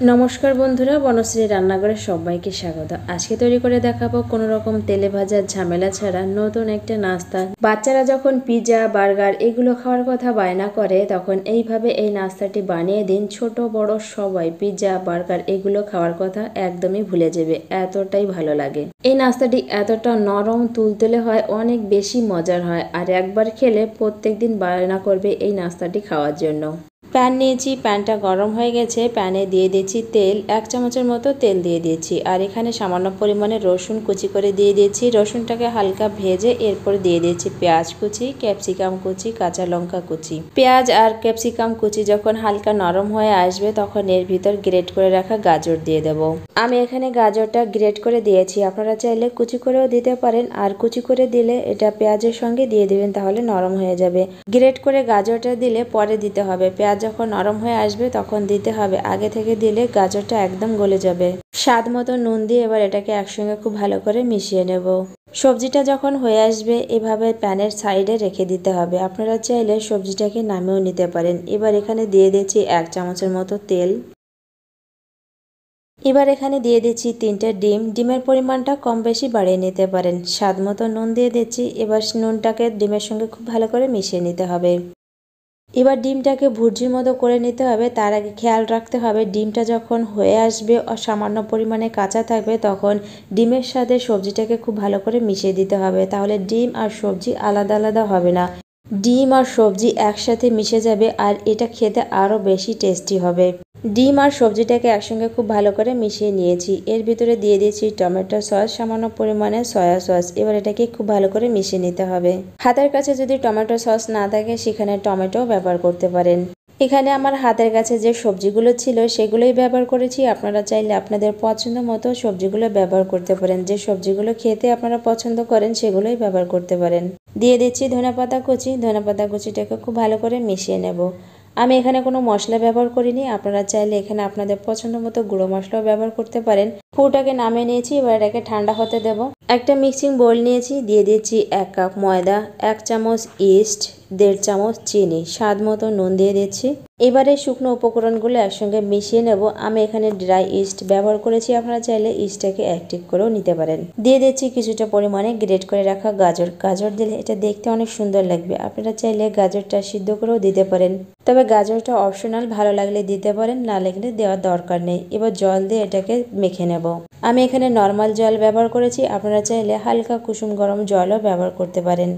নমস্কার বন্ধুরা, বনশ্রী রান্নাঘরে সবাইকে স্বাগত। আজকে তৈরি করে দেখাবো কোনো রকম তেলে ভাজার ঝামেলা ছাড়া নতুন একটা নাস্তা। বাচ্চারা যখন পিৎজা বার্গার এগুলো খাওয়ার কথা বায়না করে তখন এইভাবে এই নাস্তাটি বানিয়ে দিন। ছোট বড় সবাই পিৎজা বার্গার এগুলো খাওয়ার কথা একদমই ভুলে যাবে, এতটাই ভালো লাগে। এই নাস্তাটি এতটা নরম তুলতুলে হয়, অনেক বেশি মজার হয়, আর একবার খেলে প্রত্যেকদিন বায়না করবে এই নাস্তাটি খাওয়ার জন্য। প্যান নিয়েছি, প্যানটা গরম হয়ে গেছে, প্যানে দিয়ে দিয়েছি তেল, 1 চামচের মতো তেল দিয়ে দিয়েছি। আর এখানে সামান্য পরিমাণে রসুন কুচি করে দিয়ে দিয়েছি। রসুনটাকে হালকা ভেজে এরপর দিয়ে দিয়েছি পেঁয়াজ কুচি, ক্যাপসিকাম কুচি, কাঁচা লঙ্কা কুচি। পেঁয়াজ আর ক্যাপসিকাম কুচি যখন হালকা নরম হয়ে আসবে তখন এর ভিতর গ্রেট করে রাখা গাজর দিয়ে দেব। আমি এখানে গাজরটা গ্রেট করে দিয়েছি, আপনারা চাইলে কুচি করেও দিতে পারেন, আর কুচি করে দিলে এটা পেঁয়াজের সঙ্গে দিয়ে দিবেন, তাহলে নরম হয়ে যাবে। গ্রেট করে গাজরটা দিলে পরে দিতে হবে, পেঁয়াজ যখন নরম হয়ে আসবে তখন দিতে হবে, আগে থেকে দিলে গাজরটা একদম গলে যাবে। স্বাদ মতো নুন দিয়ে এবার এটাকে একসঙ্গে খুব ভালো করে মিশিয়ে নেব। সবজিটা যখন হয়ে আসবে এভাবে প্যানের সাইডে রেখে দিতে হবে। আপনারা চাইলে সবজিটাকে নামিয়েও নিতে পারেন। এবার এখানে দিয়ে দিচ্ছি 1 চামচের মতো তেল। এবার এখানে দিয়ে দিচ্ছি 3টে ডিম। ডিমের পরিমাণটা কম বেশি বাড়িয়ে নিতে পারেন। স্বাদ মতো নুন দিয়ে দিচ্ছি। এবার নুনটাকে ডিমের সঙ্গে খুব ভালো করে মিশিয়ে নিতে হবে। এবার ডিমটাকে ভুর্জির মতো করে নিতে হবে। তার আগে খেয়াল রাখতে হবে ডিমটা যখন হয়ে আসবে সামান্য পরিমাণে কাঁচা থাকবে তখন ডিমের সাথে সবজিটাকে খুব ভালো করে মিশিয়ে দিতে হবে, তাহলে ডিম আর সবজি আলাদা আলাদা হবে না, ডিম আর সবজি একসাথে মিশে যাবে আর এটা খেতে আরও বেশি টেস্টি হবে। ডিম আর সবজিটাকে একসঙ্গে খুব ভালো করে মিশিয়ে নিয়েছি। এর ভিতরে দিয়ে দিয়েছি টমেটো সস, সামান্য পরিমাণে সয়া সস। এবার এটাকে খুব ভালো করে মিশিয়ে নিতে হবে। হাতের কাছে যদি টমেটো সস না থাকে সেখানে টমেটো ব্যবহার করতে পারেন। এখানে আমার হাতের কাছে যে সবজিগুলো ছিল সেগুলোই ব্যবহার করেছি। আপনারা চাইলে আপনাদের পছন্দ মতো সবজিগুলো ব্যবহার করতে পারেন। যে সবজিগুলো খেতে আপনারা পছন্দ করেন সেগুলোই ব্যবহার করতে পারেন। দিয়ে দিচ্ছি ধনেপাতা কুচি। ধনেপাতা কুচিটাকে খুব ভালো করে মিশিয়ে নেব। আমি এখানে কোনো মশলা ব্যবহার করিনি, আপনারা চাইলে এখানে আপনাদের পছন্দ মতো গুঁড়ো মশলাও ব্যবহার করতে পারেন। পুরোটাকে নামিয়ে নিয়েছি, এবার এটাকে ঠান্ডা হতে দেব। একটা মিক্সিং বোল নিয়েছি, দিয়ে দিচ্ছি 1 কাপ ময়দা, 1 চামচ ইস্ট, 1.5 চামচ চিনি, স্বাদ মতো নুন দিয়ে দিচ্ছি। এবারে শুকনো উপকরণগুলো একসঙ্গে মিশিয়ে নেব। আমি এখানে ড্রাই ইস্ট ব্যবহার করেছি, আপনারা চাইলে ইস্টটাকে অ্যাক্টিভ করেও নিতে পারেন। দিয়ে দিচ্ছি কিছুটা পরিমাণে গ্রেট করে রাখা গাজর। গাজর দিলে এটা দেখতে অনেক সুন্দর লাগবে, আপনারা চাইলে গাজরটা সিদ্ধ করেও দিতে পারেন, তবে গাজরটা অপশনাল, ভালো লাগলে দিতে পারেন, না লাগলে দেওয়ার দরকার নেই। এবার জল দিয়ে এটাকে মেখে নেব। আমি এখানে নর্মাল জল ব্যবহার করেছি, আপনারা চাইলে হালকা কুসুম গরম জলও ব্যবহার করতে পারেন।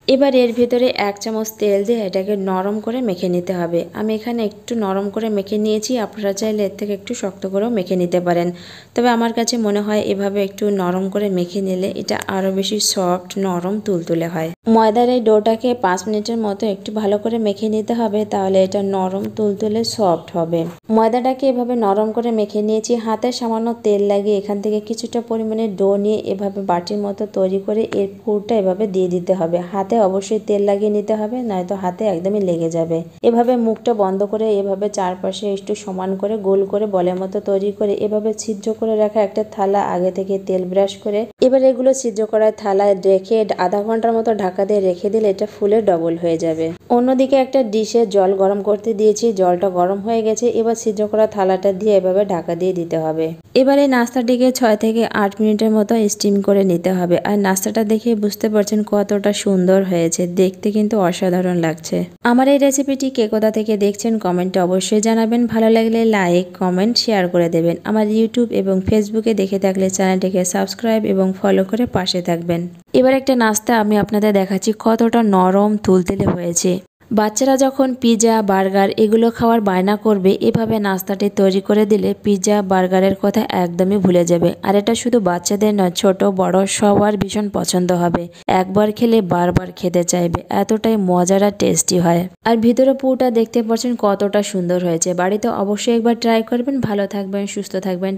এবার এর ভিতরে 1 চামচ তেল দিয়ে এটাকে নরম করে মেখে নিতে হবে। আমি এখানে একটু নরম করে মেখে নিয়েছি, আপনারা চাইলে এর থেকে একটু শক্ত করেও মেখে নিতে পারেন, তবে আমার কাছে মনে হয় এভাবে একটু নরম করে মেখে নিলে এটা আরও বেশি সফট নরম তুলতুলে হয়। ময়দার এই ডোটাকে 5 মিনিটের মতো একটু ভালো করে মেখে নিতে হবে, তাহলে এটা নরম তুলতুলে সফট হবে। ময়দাটাকে এভাবে নরম করে মেখে নিয়েছি। হাতে সামান্য তেল লাগিয়ে এখান থেকে কিছুটা পরিমাণে ডো নিয়ে এভাবে বাটির মতো তৈরি করে এর পুরটা এভাবে দিয়ে দিতে হবে। হাতে অবশ্যই তেল লাগিয়ে নিতে হবে, নয়তো হাতে একদমই লেগে যাবে। এভাবে মুখটা বন্ধ করে এভাবে চারপাশে একটু সমান করে গোল করে বলের মতো তৈরি করে এভাবে ছিদ্র করে রাখা একটা থালা আগে থেকে তেল ব্রাশ করে এবার এগুলো ছিদ্র করার থালায় রেখে আধা ঘন্টার মতো ঢাকা দিয়ে রেখে দিলে এটা ফুলে ডবল হয়ে যাবে। অন্যদিকে একটা ডিশে জল গরম করতে দিয়েছি, জলটা গরম হয়ে গেছে। এবার ছিদ্র করা থালাটা দিয়ে এভাবে ঢাকা দিয়ে দিতে হবে। এবার এই নাস্তাটিকে 6 থেকে 8 মিনিটের মতো স্টিম করে নিতে হবে। আর নাস্তাটা দেখে বুঝতে পারছেন কতটা সুন্দর হয়েছে, দেখতে কিন্তু অসাধারণ লাগছে। আমার এই রেসিপিটি কে কোথা থেকে দেখছেন কমেন্টে অবশ্যই জানাবেন। ভালো লাগলে লাইক কমেন্ট শেয়ার করে দেবেন। আমার ইউটিউব এবং ফেসবুকে দেখে থাকলে চ্যানেলটিকে সাবস্ক্রাইব এবং ফলো করে পাশে থাকবেন। এবার একটা নাস্তা আমি আপনাদের দেখাচ্ছি কতটা নরম তুলতুলে হয়েছে। বাচ্চারা যখন পিৎজা বার্গার এগুলো খাওয়ার বায়না করবে এভাবে নাস্তাটি তৈরি করে দিলে পিৎজা বার্গারের কথা একদমই ভুলে যাবে। আর এটা শুধু বাচ্চাদের নয়, ছোট বড় সবার ভীষণ পছন্দ হবে। একবার খেলে বারবার খেতে চাইবে, এতটাই মজার আর টেস্টি হয়। আর ভিতরে পুরোটা দেখতে পাচ্ছেন কতটা সুন্দর হয়েছে। বাড়িতে অবশ্যই একবার ট্রাই করবেন। ভালো থাকবেন, সুস্থ থাকবেন।